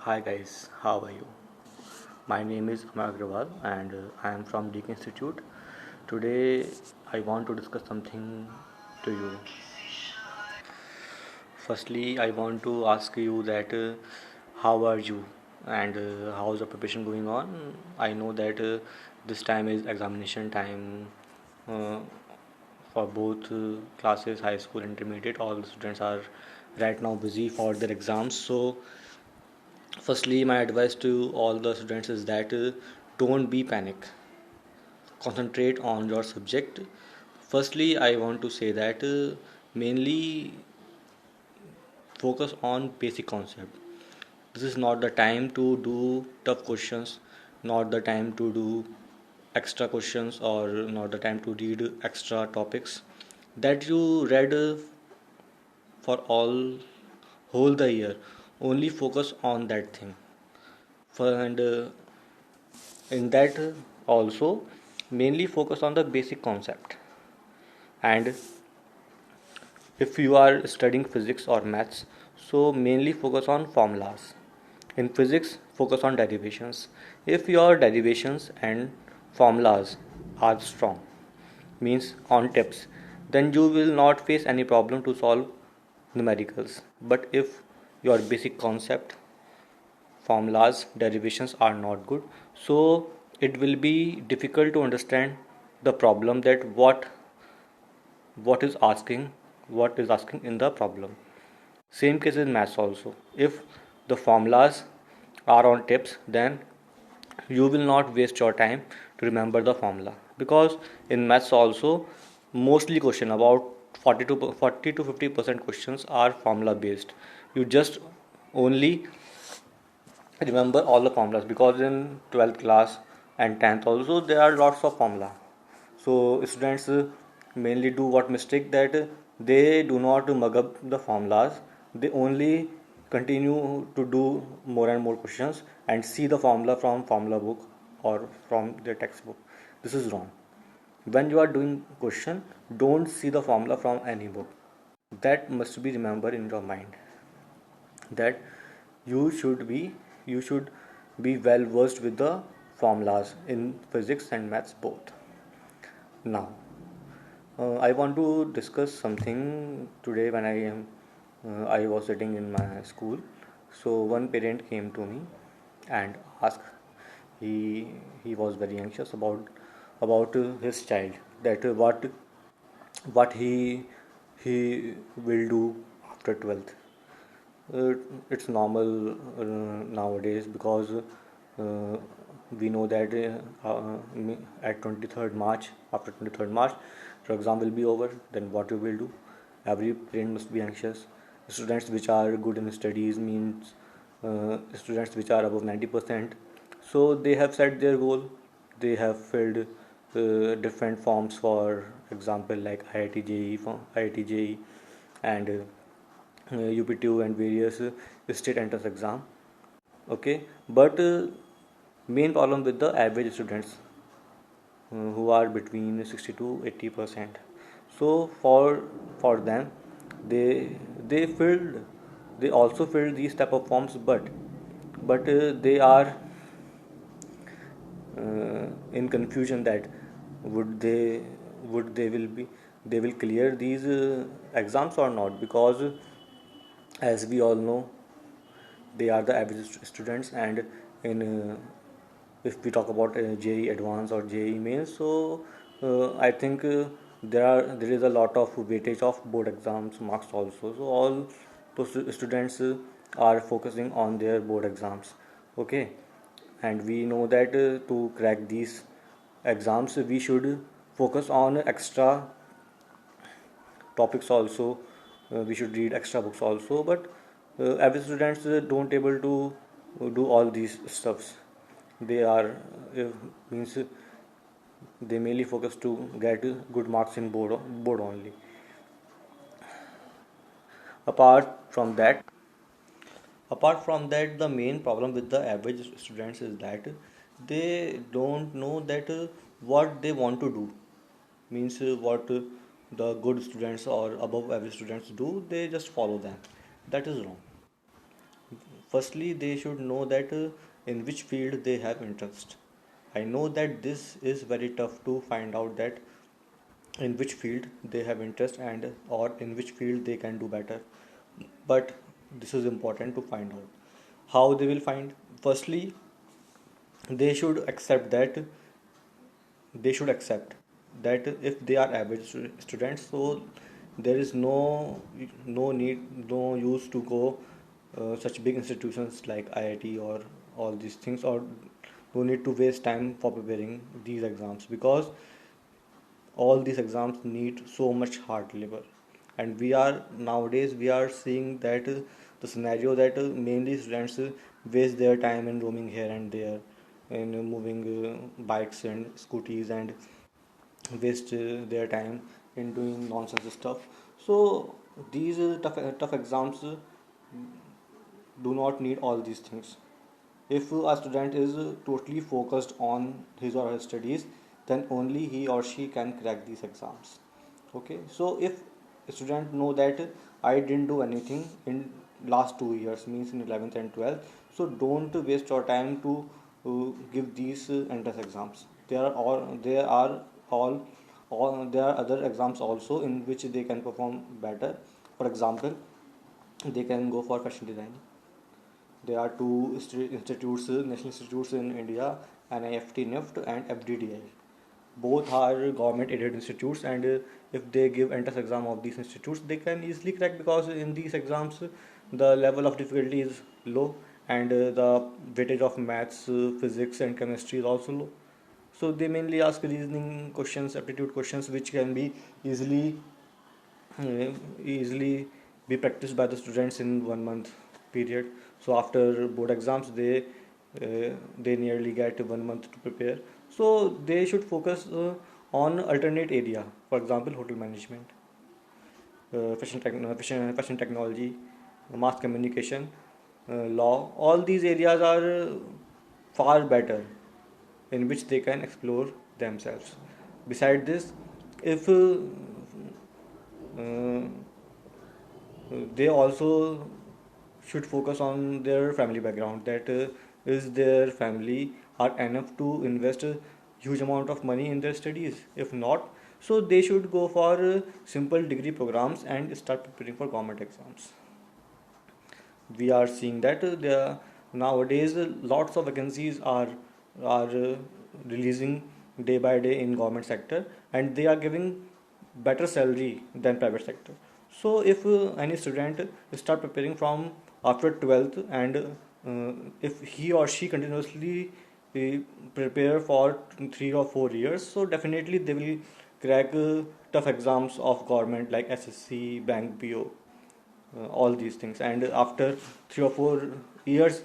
Hi guys, how are you? My name is Amar Agrawal and I am from Deak Institute. Today I want to discuss something to you. Firstly, I want to ask you that how are you and how is the preparation going on? I know that this time is examination time uh, for both classes, high school, intermediate. All the students are right now busy for their exams. So firstly, my advice to all the students is that don't be panic. Concentrate on your subject. Firstly, I want to say that mainly focus on basic concept. This is not the time to do tough questions, not the time to do extra questions, or not the time to read extra topics that you read for all whole the year. Only focus on that thing. And in that also mainly focus on the basic concept. And if you are studying physics or maths, so mainly focus on formulas. In physics, focus on derivations. If your derivations and formulas are strong, means on tips, then you will not face any problem to solve numericals. But if your basic concept, formulas, derivations are not good, so it will be difficult to understand the problem, that what is asking, in the problem. Same case in maths also. If the formulas are on tips, then you will not waste your time to remember the formula, because in maths also mostly question about 40 to 50% questions are formula based. You just only remember all the formulas, because in 12th class and 10th also there are lots of formula. So students mainly do what mistake, that they do not mug up the formulas. They only continue to do more and more questions and see the formula from formula book or from their textbook. This is wrong. When you are doing question, don't see the formula from any book. That must be remembered in your mind, that you should be you should be well versed with the formulas in physics and maths both. Now I want to discuss something today. When I was sitting in my school, so one parent came to me and asked. He was very anxious about his child, that what he will do after 12th. It's normal nowadays, because we know that at 23rd March, after 23rd March, your exam will be over. Then what you will do? Every parent must be anxious. Students which are good in studies, means students which are above 90%. So they have set their goal. They have filled different forms, for example, like IIT JEE, IIT JEE, and UP2 and various state entrance exam. Okay, but main problem with the average students who are between 60 to 80%. So for them, they filled they also filled these type of forms, but they are in confusion, that would they would they will clear these exams or not, because as we all know, they are the average students. And in if we talk about JEE advanced or JEE mains, so I think there is a lot of weightage of board exams marks also. So all those students are focusing on their board exams. Okay, and we know that to crack these exams we should focus on extra topics also. We should read extra books also, but average students don't able to do all these stuffs. They are uh, means they mainly focus to get good marks in board only. Apart from that apart from that, the main problem with the average students is that they don't know that what they want to do, means what the good students or above average students do, they just follow them. That is wrong. Firstly, they should know that in which field they have interest. I know that this is very tough to find out that in which field they have interest and or in which field they can do better, but this is important to find out. How they will find? Firstly, they should accept that they should accept that if they are average students, so there is no need, no use to go such big institutions like IIT or all these things, or no need to waste time for preparing these exams, because all these exams need so much hard labor. And we are nowadays we are seeing that the scenario that mainly students waste their time in roaming here and there, in moving bikes and scooties, and waste their time in doing nonsense stuff. So these tough exams do not need all these things. If a student is totally focused on his or her studies, then only he or she can crack these exams. Okay, so if a student know that I didn't do anything in last 2 years, means in 11th and 12th, so don't waste your time to give these entrance exams. There are other exams also in which they can perform better. For example, they can go for fashion designing. There are two institutes, national institutes in India, NIFT, NIFT, and FDDI. Both are government aided institutes, and if they give entrance exam of these institutes, they can easily crack, because in these exams the level of difficulty is low, and the weightage of maths, physics, and chemistry is also low. So they mainly ask reasoning questions, aptitude questions, which can be easily uh, easily be practiced by the students in 1 month period. So after board exams, they nearly get 1 month to prepare. So they should focus on alternate area. For example, hotel management, fashion technology, mass communication, law. All these areas are far better, in which they can explore themselves. Beside this, if uh, they also should focus on their family background, that is their family are enough to invest a huge amount of money in their studies. If not, so they should go for simple degree programs and start preparing for government exams. We are seeing that there nowadays lots of vacancies are releasing day by day in government sector, and they are giving better salary than private sector. So if any student start preparing from after 12th, and if he or she continuously uh, prepare for 3 or 4 years, so definitely they will crack tough exams of government like SSC, bank, PO, all these things. And after 3 or 4 years,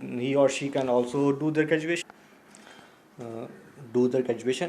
he or she can also uh, do their graduation,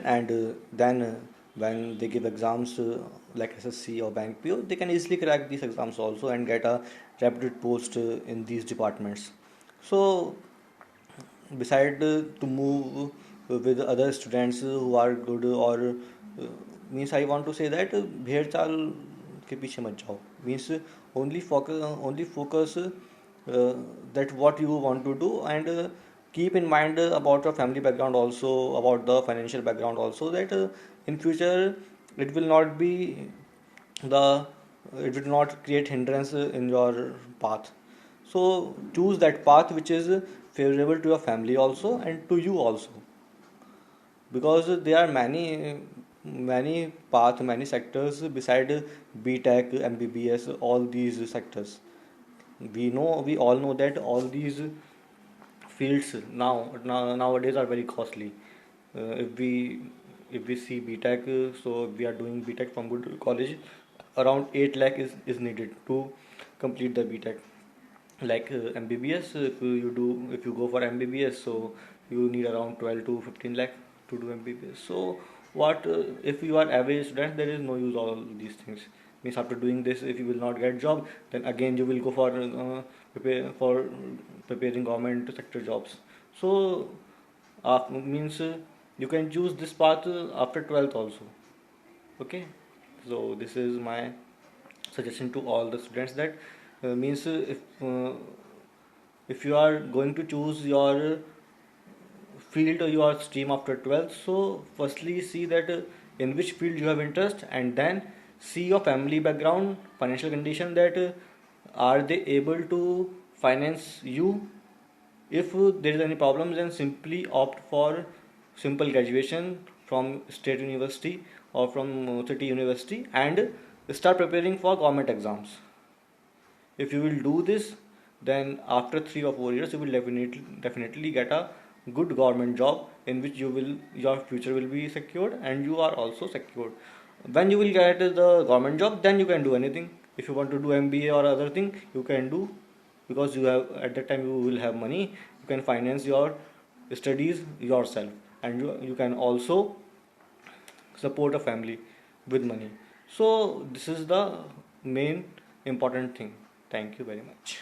and then when they give exams like SSC or bank PO, they can easily crack these exams also and get a reputed post in these departments. So beside to move with other students who are good, or means I want to say that भेड़ चाल के पीछे मत जाओ, means only focus that what you want to do, and keep in mind about your family background also, about the financial background also, that in future it will not be the it will not create hindrance in your path. So choose that path which is favorable to your family also and to you also, because there are many path, many sectors beside BTech, MBBS, all these sectors. We all know that all these fields nowadays are very costly. If we see BTech, so we are doing BTech from good college, around 8 lakh is needed to complete the BTech. Like MBBS, if you go for MBBS, so you need around 12 to 15 lakh to do MBBS. So what if you are average student, there is no use all these things. Means after doing this, if you will not get job, then again you will go for preparing government sector jobs. So means you can choose this path after 12th also. Okay, so this is my suggestion to all the students, that means if if you are going to choose your field or your stream after 12th, so firstly see that in which field you have interest, and then see your family background, financial condition, that are they able to finance you. If there is any problems, then simply opt for simple graduation from state university or from city university, and start preparing for government exams. If you will do this, then after 3 or 4 years you will definitely get a good government job in which your future will be secured and you are also secured. When you will get the government job, then you can do anything. If you want to do MBA or other thing, you can do, because you have, at that time you will have money, you can finance your studies yourself, and you can also support a family with money. So this is the main important thing. Thank you very much.